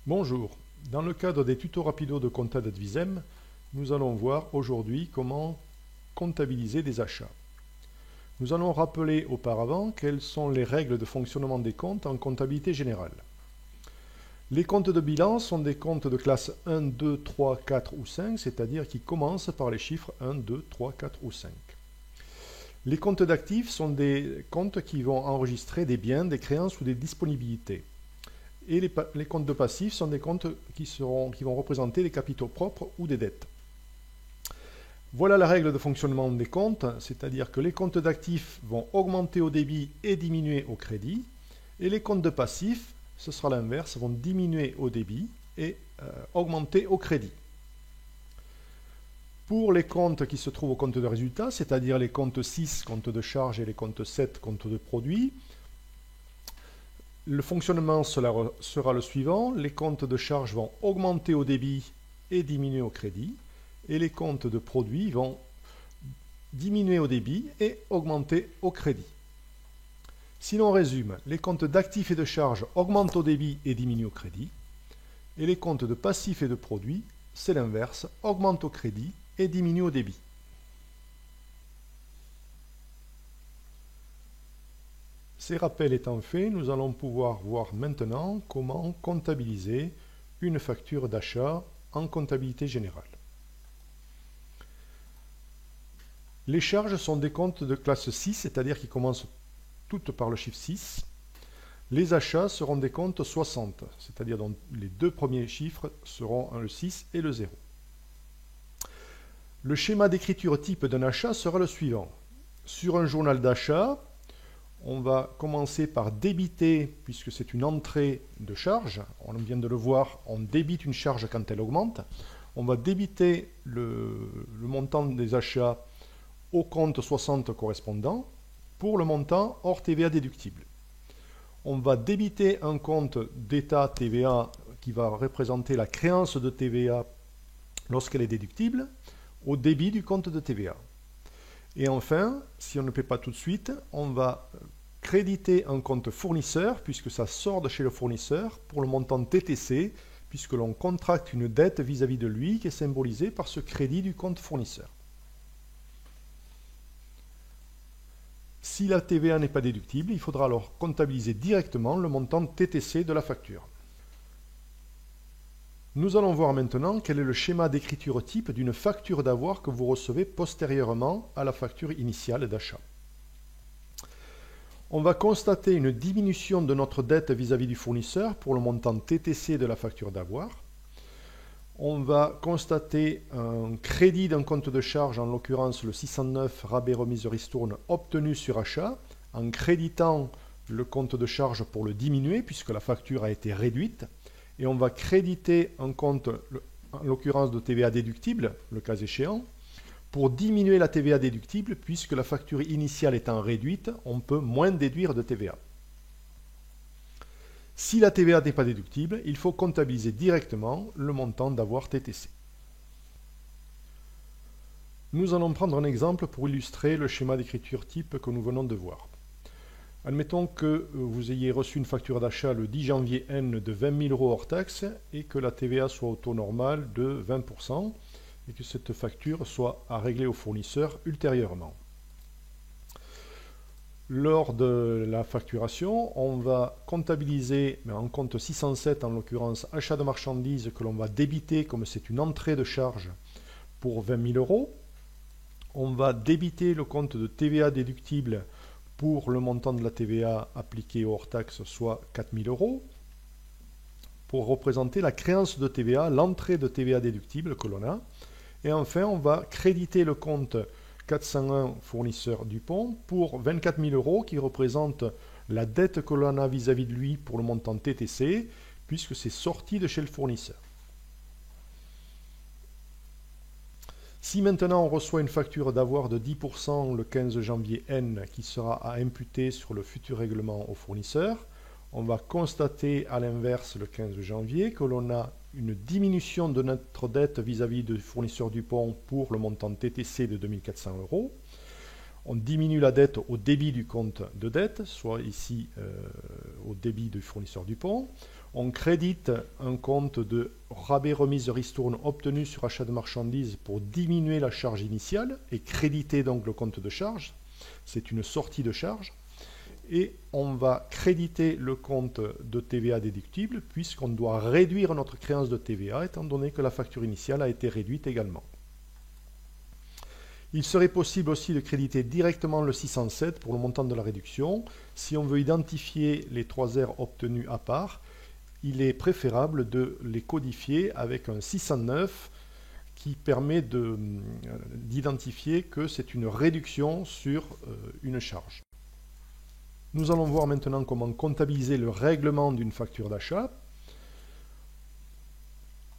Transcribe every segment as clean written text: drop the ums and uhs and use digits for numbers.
Bonjour, dans le cadre des tutos rapido de Compta d'Advisem, nous allons voir aujourd'hui comment comptabiliser des achats. Nous allons rappeler auparavant quelles sont les règles de fonctionnement des comptes en comptabilité générale. Les comptes de bilan sont des comptes de classe 1, 2, 3, 4 ou 5, c'est-à-dire qui commencent par les chiffres 1, 2, 3, 4 ou 5. Les comptes d'actifs sont des comptes qui vont enregistrer des biens, des créances ou des disponibilités. Et les comptes de passifs sont des comptes qui vont représenter des capitaux propres ou des dettes. Voilà la règle de fonctionnement des comptes, c'est-à-dire que les comptes d'actifs vont augmenter au débit et diminuer au crédit, et les comptes de passifs, ce sera l'inverse, vont diminuer au débit et augmenter au crédit. Pour les comptes qui se trouvent au compte de résultat, c'est-à-dire les comptes 6, compte de charge, et les comptes 7, compte de produit, le fonctionnement sera le suivant. Les comptes de charge vont augmenter au débit et diminuer au crédit. Et les comptes de produit vont diminuer au débit et augmenter au crédit. Si l'on résume, les comptes d'actifs et de charges augmentent au débit et diminuent au crédit. Et les comptes de passifs et de produits, c'est l'inverse, augmentent au crédit et diminuent au débit. Ces rappels étant faits, nous allons pouvoir voir maintenant comment comptabiliser une facture d'achat en comptabilité générale. Les charges sont des comptes de classe 6, c'est-à-dire qui commencent toutes par le chiffre 6. Les achats seront des comptes 60, c'est-à-dire dont les deux premiers chiffres seront le 6 et le 0. Le schéma d'écriture type d'un achat sera le suivant. Sur un journal d'achat, on va commencer par débiter, puisque c'est une entrée de charge. On vient de le voir, on débite une charge quand elle augmente. On va débiter le montant des achats au compte 60 correspondant pour le montant hors TVA déductible. On va débiter un compte d'état TVA qui va représenter la créance de TVA lorsqu'elle est déductible au débit du compte de TVA. Et enfin, si on ne paie pas tout de suite, on va créditer un compte fournisseur, puisque ça sort de chez le fournisseur, pour le montant TTC, puisque l'on contracte une dette vis-à-vis de lui qui est symbolisée par ce crédit du compte fournisseur. Si la TVA n'est pas déductible, il faudra alors comptabiliser directement le montant TTC de la facture. Nous allons voir maintenant quel est le schéma d'écriture type d'une facture d'avoir que vous recevez postérieurement à la facture initiale d'achat. On va constater une diminution de notre dette vis-à-vis du fournisseur pour le montant TTC de la facture d'avoir. On va constater un crédit d'un compte de charge, en l'occurrence le 609 rabais remise ristourne obtenu sur achat, en créditant le compte de charge pour le diminuer puisque la facture a été réduite. Et on va créditer un compte, en l'occurrence de TVA déductible, le cas échéant, pour diminuer la TVA déductible, puisque la facture initiale étant réduite, on peut moins déduire de TVA. Si la TVA n'est pas déductible, il faut comptabiliser directement le montant d'avoir TTC. Nous allons prendre un exemple pour illustrer le schéma d'écriture type que nous venons de voir. Admettons que vous ayez reçu une facture d'achat le 10 janvier N de 20 000 € hors taxe et que la TVA soit au taux normal de 20% et que cette facture soit à régler au fournisseur ultérieurement. Lors de la facturation, on va comptabiliser en compte 607, en l'occurrence achat de marchandises, que l'on va débiter comme c'est une entrée de charge pour 20 000 €. On va débiter le compte de TVA déductible pour le montant de la TVA appliquée hors taxe, soit 4 000 €, pour représenter la créance de TVA, l'entrée de TVA déductible que l'on a. Et enfin, on va créditer le compte 401 fournisseur Dupont pour 24 000 € qui représente la dette que l'on a vis-à-vis de lui pour le montant TTC, puisque c'est sorti de chez le fournisseur. Si maintenant on reçoit une facture d'avoir de 10% le 15 janvier N qui sera à imputer sur le futur règlement au fournisseur, on va constater à l'inverse le 15 janvier que l'on a une diminution de notre dette vis-à-vis du fournisseur Dupont pour le montant TTC de 2 400 €. On diminue la dette au débit du compte de dette, soit ici au débit du fournisseur du pont. On crédite un compte de rabais remise de ristourne obtenu sur achat de marchandises pour diminuer la charge initiale et créditer donc le compte de charge. C'est une sortie de charge. Et on va créditer le compte de TVA déductible puisqu'on doit réduire notre créance de TVA étant donné que la facture initiale a été réduite également. Il serait possible aussi de créditer directement le 607 pour le montant de la réduction. Si on veut identifier les 3 R obtenus à part, il est préférable de les codifier avec un 609 qui permet d'identifier que c'est une réduction sur une charge. Nous allons voir maintenant comment comptabiliser le règlement d'une facture d'achat.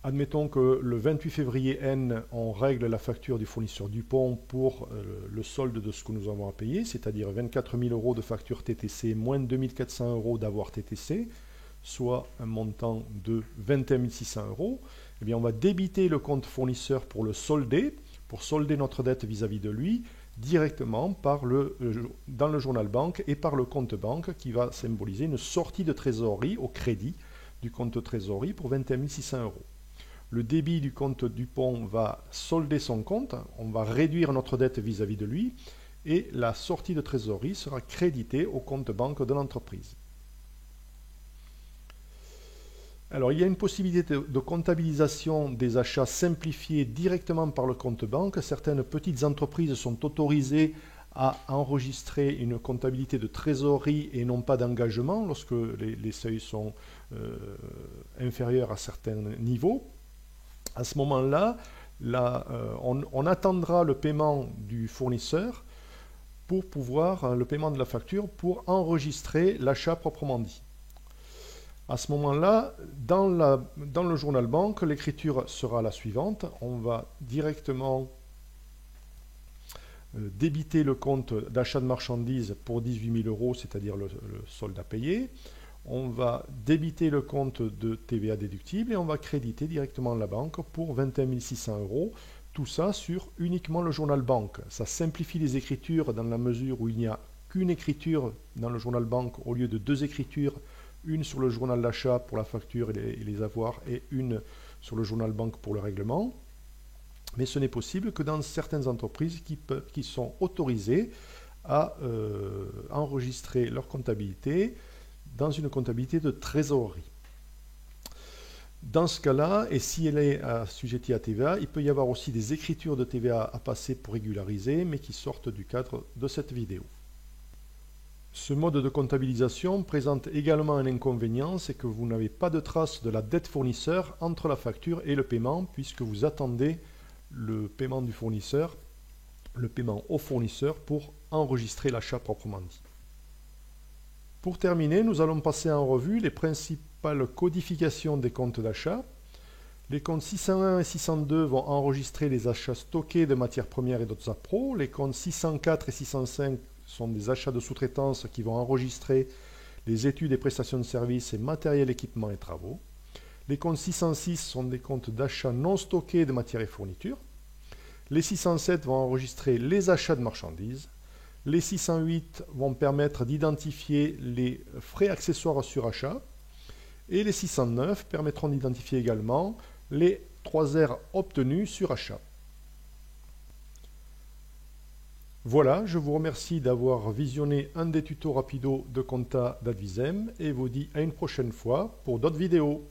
Admettons que le 28 février N, on règle la facture du fournisseur Dupont pour le solde de ce que nous avons à payer, c'est-à-dire 24 000 € de facture TTC moins 2 400 € d'avoir TTC, soit un montant de 21 600 €. Eh bien, on va débiter le compte fournisseur pour le solder, pour solder notre dette vis-à-vis de lui, directement dans le journal banque et par le compte banque qui va symboliser une sortie de trésorerie au crédit du compte trésorerie pour 21 600 €. Le débit du compte Dupont va solder son compte, on va réduire notre dette vis-à-vis de lui et la sortie de trésorerie sera créditée au compte banque de l'entreprise. Alors, il y a une possibilité de comptabilisation des achats simplifiés directement par le compte banque. Certaines petites entreprises sont autorisées à enregistrer une comptabilité de trésorerie et non pas d'engagement lorsque les seuils sont inférieurs à certains niveaux. À ce moment-là, on attendra le paiement du fournisseur le paiement de la facture pour enregistrer l'achat proprement dit. À ce moment-là, dans le journal banque, l'écriture sera la suivante. On va directement débiter le compte d'achat de marchandises pour 18 000 €, c'est-à-dire le solde à payer. On va débiter le compte de TVA déductible et on va créditer directement la banque pour 21 600 €. Tout ça sur uniquement le journal banque. Ça simplifie les écritures dans la mesure où il n'y a qu'une écriture dans le journal banque au lieu de 2 écritures, une sur le journal d'achat pour la facture et les avoirs et une sur le journal banque pour le règlement. Mais ce n'est possible que dans certaines entreprises qui sont autorisées à enregistrer leur comptabilité dans une comptabilité de trésorerie. Dans ce cas-là, et si elle est assujettie à TVA, il peut y avoir aussi des écritures de TVA à passer pour régulariser, mais qui sortent du cadre de cette vidéo. Ce mode de comptabilisation présente également un inconvénient, c'est que vous n'avez pas de trace de la dette fournisseur entre la facture et le paiement, puisque vous attendez le paiement du fournisseur, le paiement au fournisseur pour enregistrer l'achat proprement dit. Pour terminer, nous allons passer en revue les principales codifications des comptes d'achat. Les comptes 601 et 602 vont enregistrer les achats stockés de matières premières et d'autres appros. Les comptes 604 et 605 sont des achats de sous-traitance qui vont enregistrer les études et prestations de services et matériel, équipement et travaux. Les comptes 606 sont des comptes d'achat non stockés de matières et fournitures. Les 607 vont enregistrer les achats de marchandises. Les 608 vont permettre d'identifier les frais accessoires sur achat. Et les 609 permettront d'identifier également les 3 R obtenus sur achat. Voilà, je vous remercie d'avoir visionné un des tutos rapidos de compta d'Advisem et vous dis à une prochaine fois pour d'autres vidéos.